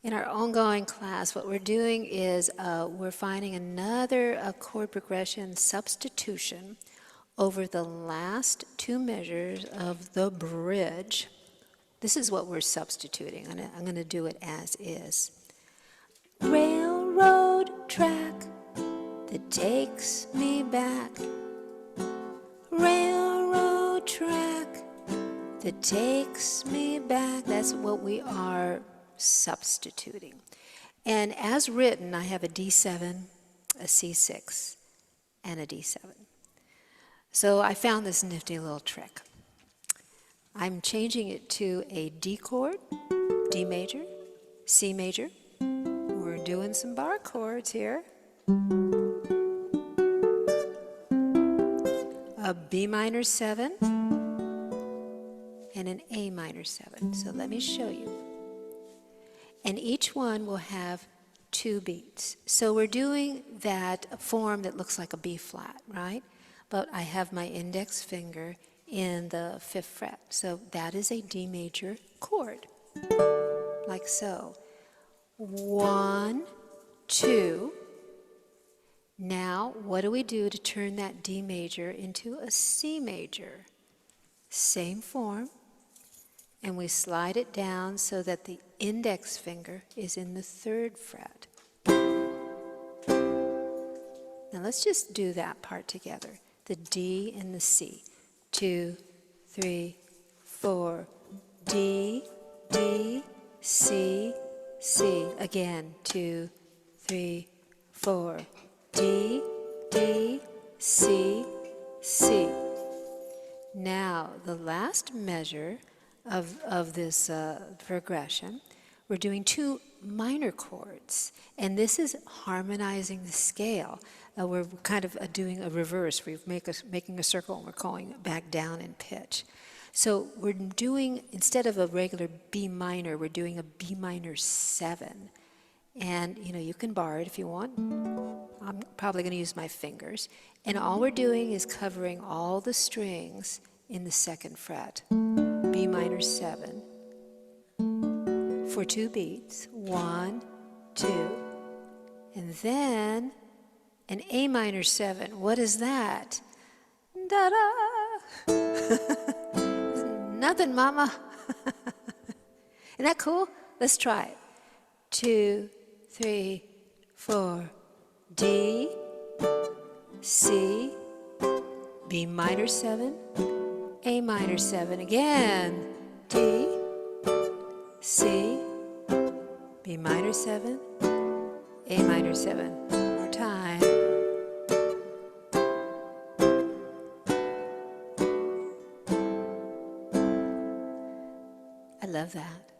In our ongoing class, what we're doing is we're finding another chord progression substitution over the last two measures of the bridge. This is what we're substituting. I'm going to do it as is. Railroad track that takes me back. Railroad track that takes me back. That's what we are substituting. And as written, I have a D7, a C6, and a D7. So I found this nifty little trick. I'm changing it to a D chord, D major, C major. We're doing some bar chords here. A B minor 7 and an A minor 7. So let me show you. And each one will have two beats. So we're doing that form that looks like a B flat, right? But I have my index finger in the 5th fret. So that is a D major chord, like so. 1, 2. Now, what do we do to turn that D major into a C major? Same form. And we slide it down so that the index finger is in the 3rd fret. Now let's just do that part together. The D and the C. 2, 3, 4. D, D, C, C. Again. 2, 3, 4. D, D, C, C. Now the last measure of this progression, we're doing two minor chords, and this is harmonizing the scale. We're kind of doing a reverse. We're making a circle and we're going back down in pitch. So we're doing, instead of a regular B minor, we're doing a B minor 7. And you can bar it if you want. I'm probably going to use my fingers. And all we're doing is covering all the strings in the 2nd fret. B minor 7 for 2 beats. 1, 2, and then an A minor 7. What is that? Da-da! Nothing, mama. Isn't that cool? Let's try it. 2, 3, 4. D, C, B minor 7, A minor 7 again. D, C, B minor 7, A minor 7. One more time. I love that.